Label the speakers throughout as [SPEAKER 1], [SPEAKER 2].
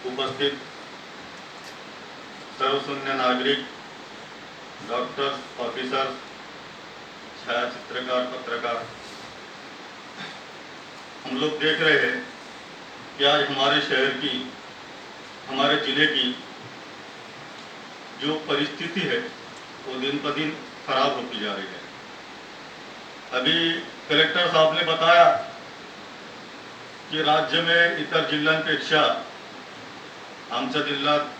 [SPEAKER 1] उपस्थित सर्वसुन्य नागरिक, doctors, officers, छायाचित्रकार, पत्रकार, हम लोग देख रहे हैं कि आज हमारे शहर की, हमारे जिले की जो परिस्थिति है वो दिन ब दिन खराब होती जा रही है। अभी कलेक्टर साहब ने बताया की राज्य में इतर जिल्ह्यांपेक्षा आमच्या जिल्ह्यात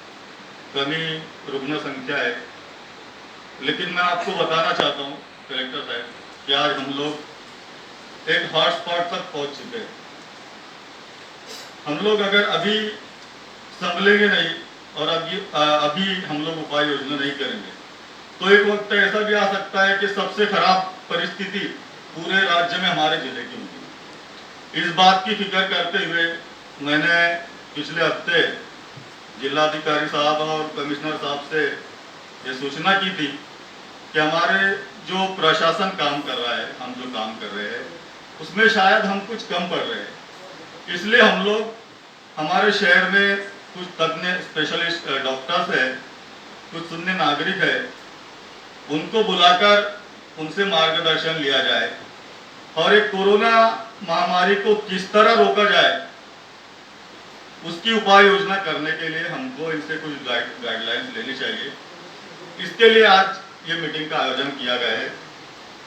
[SPEAKER 1] कमी रुग्ण संख्या है, लेकिन मैं आपको बताना चाहता हूँ कलेक्टर साहब कि आज हम लोग एक हॉटस्पॉट तक पहुंच चुके हैं। हम लोग अगर अभी संभलेंगे नहीं और अभी हम लोग उपाय योजना नहीं करेंगे तो एक वक्त ऐसा भी आ सकता है कि सबसे खराब परिस्थिति पूरे राज्य में हमारे जिले की होगी। इस बात की फिक्र करते हुए मैंने पिछले हफ्ते जिलाधिकारी साहब और कमिश्नर साहब से ये सूचना की थी कि हमारे जो प्रशासन काम कर रहा है, हम जो काम कर रहे हैं उसमें शायद हम कुछ कम पड़ रहे हैं। इसलिए हम लोग हमारे शहर में कुछ तज्ञ स्पेशलिस्ट डॉक्टर्स है, कुछ सुन्नी नागरिक है, उनको बुलाकर उनसे मार्गदर्शन लिया जाए और एक कोरोना महामारी को किस तरह रोका जाए उसकी उपाय योजना करने के लिए हमको इनसे कुछ गाइडलाइंस लेनी चाहिए। इसके लिए आज ये मीटिंग का आयोजन किया गया है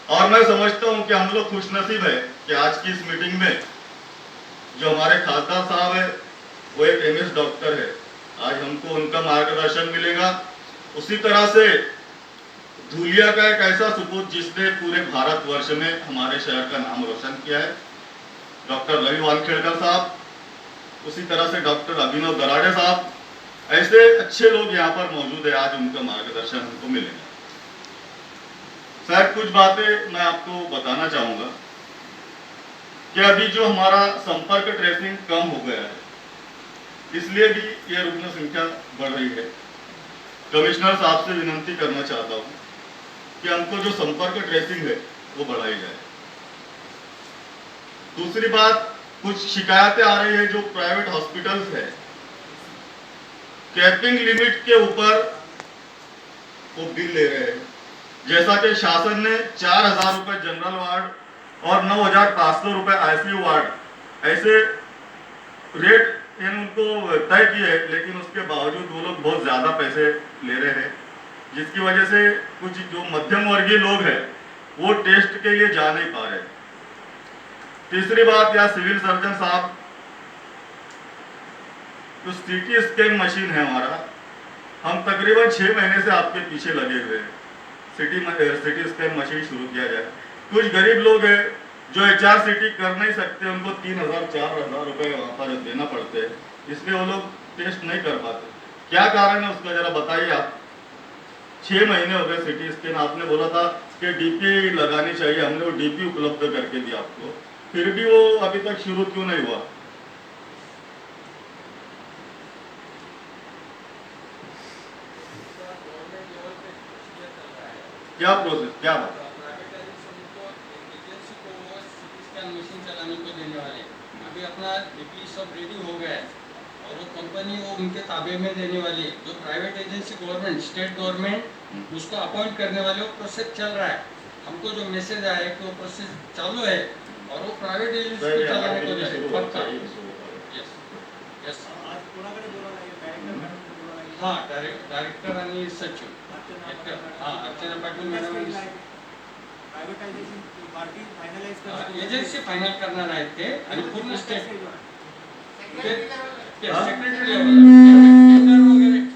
[SPEAKER 1] और मैं समझता हूं कि हम लोग खुशनसीब है कि आज की इस मीटिंग में जो हमारे खासदार साहब है वो एक एमएस डॉक्टर है, आज हमको उनका मार्गदर्शन मिलेगा। उसी तरह से धूलिया का एक ऐसा सुपूत जिसने पूरे भारतवर्ष में हमारे शहर का नाम रोशन किया है, डॉक्टर रवि वानखेड़कर साहब, उसी तरह से डॉक्टर अभिनव दराड़े साहब, ऐसे अच्छे लोग यहाँ पर मौजूद है, आज उनका मार्गदर्शन हमको मिलेगा। शायद कुछ बातें मैं आपको बताना चाहूंगा कि अभी जो हमारा संपर्क ट्रेसिंग कम हो गया है इसलिए भी यह रुग्ण संख्या बढ़ रही है। कमिश्नर साहब से विनती करना चाहता हूं कि हमको जो संपर्क ट्रेसिंग है वो बढ़ाई जाए। दूसरी बात, कुछ शिकायतें आ रही है जो प्राइवेट हॉस्पिटल्स है कैपिंग लिमिट के ऊपर वो बिल ले रहे हैं, जैसा कि शासन ने 4000 रुपए जनरल वार्ड और 9500 रुपए आईसीयू वार्ड ऐसे रेट उनको तय किए, लेकिन उसके बावजूद वो लोग बहुत ज्यादा पैसे ले रहे हैं, जिसकी वजह से कुछ जो मध्यम वर्गीय लोग हैं वो टेस्ट के लिए जा नहीं पा रहे। तीसरी बात, या सिविल सर्जन साहब, जो सीटी स्कैन मशीन है हमारा, हम तकरीबन 6 महीने से आपके पीछे लगे हुए हैं, सिटी स्कैन मशीन शुरू किया जाए। कुछ गरीब लोग हैं जो HRCT कर नहीं सकते, उनको 3000-4000 रुपए वहां पर देना पड़ते हैं, इसलिए वो लोग टेस्ट नहीं कर पाते। क्या कारण है उसका जरा बताइए आप। 6 महीने हो गए सिटी स्कैन, आपने बोला था कि DP लगानी चाहिए, हमने वो DP उपलब्ध करके दिया आपको, फिर भी वो अभी तक शुरू क्यों नहीं हुआ। क्या प्रोसेस, क्या बात?
[SPEAKER 2] मशीन चलाने को देने वाले अभी अपना DP सब रेडी हो गया है और वो कंपनी वो उनके ताबे में देने वाली है। जो private agency government, state government उसको अपॉइंट करने वाले, वो प्रोसेस चल रहा है। हमको जो मैसेज आया है कि वो प्रोसेस चालू है और वो प्राइवेट एजेंसी को चलाने को दे पक्का। यस यस, हाँ, डायरेक्टर आणि सचिव, हाँ, Archana Patil madam agency final करणार आहेत ते आणि पूर्ण state secretary level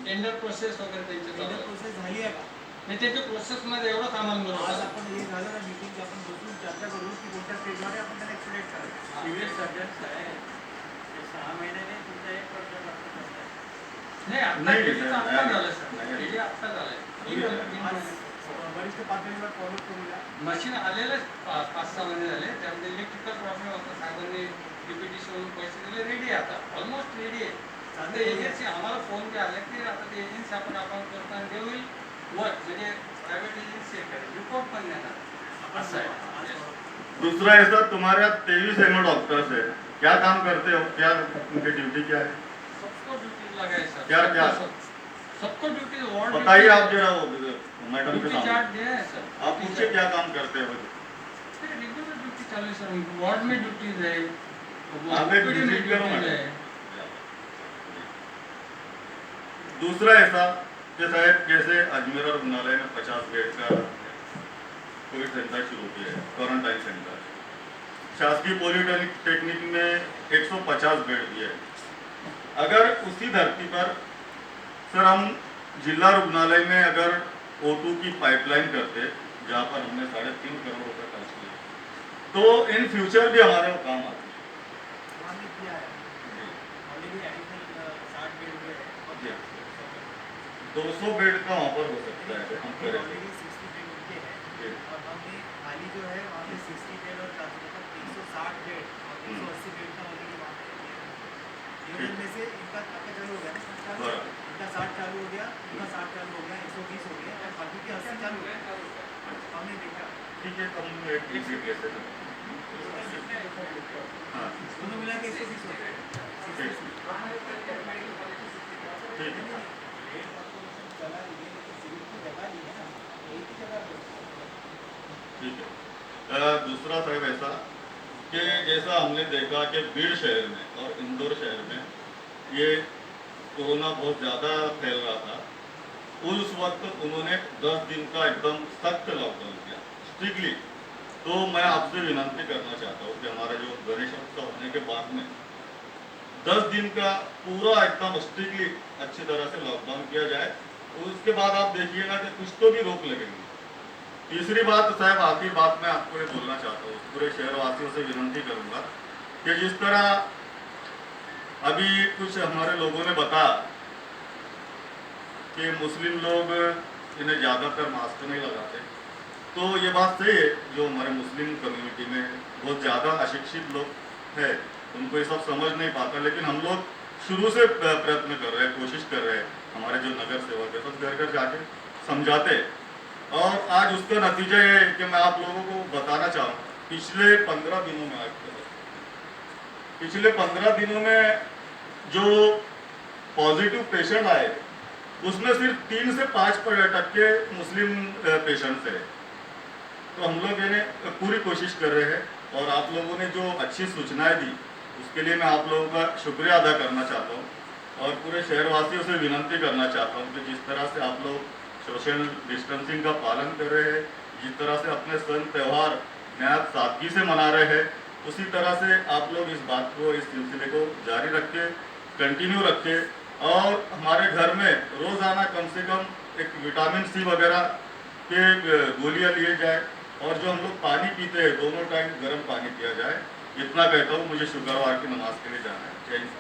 [SPEAKER 2] tender process वगैरे त्यांची प्रोसेस झाली आहे का नाही, त्याच्या प्रोसेस मध्ये एवढं सामान बरोबर आज आपण हे झालं ना मीटिंग, आपण बसून चर्चा करू की कोणत्या स्टेजवर आपण त्याला एक्सलेक्ट करायचं। सिव्हिल सर्जन्स आहे 6 महिन्याने तुमचा 1 वर्ष नाही, आता झालं सर, रेडी आता झालंय, वरिष्ठ पातळीवर फॉलो करूया। मशीन आलेलं 5-6 महिने झाले, त्यामध्ये इलेक्ट्रिकल प्रॉब्लेम होता, साहेबांनी DPTC वरून पैसे दिले, रेडी आहे आता, ऑलमोस्ट रेडी आहे। आता एजन्सी आम्हाला फोन बी आले की आता ते एजन्सी आपण अकाउंट करतो आणि ते होईल वर्क, म्हणजे प्रायव्हेट एजन्सी आहे, रिपोर्ट पण देणार असं आहे।
[SPEAKER 1] दूसरा ऐसा, तुम्हारे यहाँ 23 डॉक्टर्स है, क्या काम करते हो, क्या उनकी ड्यूटी क्या है?
[SPEAKER 2] सबको ड्यूटी लगाए सर।
[SPEAKER 1] क्या क्या
[SPEAKER 2] सबको ड्यूटी वार्ड
[SPEAKER 1] बताइए आप जरा वो मैडम के
[SPEAKER 2] ड्यूटी
[SPEAKER 1] सामने
[SPEAKER 2] चार्ट दिया है सर।
[SPEAKER 1] आप पूछिए क्या काम करते हैं वो
[SPEAKER 2] रेगुलर ड्यूटी चालू है सर, वार्ड में ड्यूटीज है,
[SPEAKER 1] आप एक
[SPEAKER 2] OPD में
[SPEAKER 1] विजिट करो
[SPEAKER 2] ड्यूटीज है।
[SPEAKER 1] मैडम। दूसरा ऐसा कि साहब जैसे अजमेर और रुग्णालय में 50 बेड का कोविड सेंटर शुरू किया है, क्वारंटाइन सेंटर। शासकीय पॉलिटेक्निक में 150 बेड दिए है। अगर उसी धरती पर सर हम जिला रुग्णालय में अगर O2 की पाइपलाइन करते, जहाँ पर हमने 3.5 करोड़ रुपए खर्च किए, तो इन फ्यूचर भी हमारे वो काम आते हैं। 200 बेड का वहाँ पर हो सकता है हम करेंगे। ठीक है, हम एक विजिट लेते हैं। हाँ
[SPEAKER 2] दोनों मिला के 120 होते हैं।
[SPEAKER 1] ठीक है। ठीक है। दूसरा साहब ऐसा कि जैसा हमने देखा कि बीड़ शहर में और इंदौर शहर में ये कोरोना बहुत ज़्यादा फैल रहा था, उस वक्त उन्होंने 10 दिन का एकदम सख्त लॉकडाउन किया स्ट्रिक्टली। तो मैं आपसे विनती करना चाहता हूँ कि हमारा जो गणेश उत्सव होने के बाद में 10 दिन का पूरा एकदम स्ट्रिक्टली अच्छी तरह से लॉकडाउन किया जाए। उसके बाद आप देखिएगा कि कुछ तो भी रोक लगेगी। तीसरी बात साहब, आखिर बात मैं आपको ये बोलना चाहता हूँ, पूरे शहरवासियों से विनती करूंगा कि जिस तरह अभी कुछ हमारे लोगों ने बताया कि मुस्लिम लोग इन्हें ज़्यादातर मास्क नहीं लगाते, तो ये बात सही है। जो हमारे मुस्लिम कम्युनिटी में बहुत ज़्यादा अशिक्षित लोग हैं, उनको ये सब समझ नहीं पाता, लेकिन हम लोग शुरू से प्रयत्न कर रहे हैं, कोशिश कर रहे हैं। हमारे जो नगर सेवक है सब घर घर जाके समझाते हैं, और आज उसका नतीजा ये है कि मैं आप लोगों को बताना चाहूँ, पिछले 15 दिनों में पिछले 15 दिनों में जो पॉजिटिव पेशेंट आए उसमें सिर्फ 3 से 5% के मुस्लिम पेशेंट्स है। तो हम लोग इन्हें पूरी कोशिश कर रहे हैं, और आप लोगों ने जो अच्छी सूचनाएं दी उसके लिए मैं आप लोगों का शुक्रिया अदा करना चाहता हूँ, और पूरे शहरवासियों से विनती करना चाहता हूँ कि जिस तरह से आप लोग सोशल डिस्टेंसिंग का पालन कर रहे हैं, जिस तरह से अपने सन त्यौहार नहायत सादगी से मना रहे हैं, उसी तरह से आप लोग इस बात को, इस सिलसिले को जारी रखें, कंटिन्यू रखें, और हमारे घर में रोज़ाना कम से कम एक विटामिन C वगैरह के गोलियां लिए जाए, और जो हम लोग पानी पीते हैं दोनों टाइम गर्म पानी पिया जाए। इतना कहता हूँ, मुझे शुक्रवार की नमाज के लिए जाना है। जय हिंद।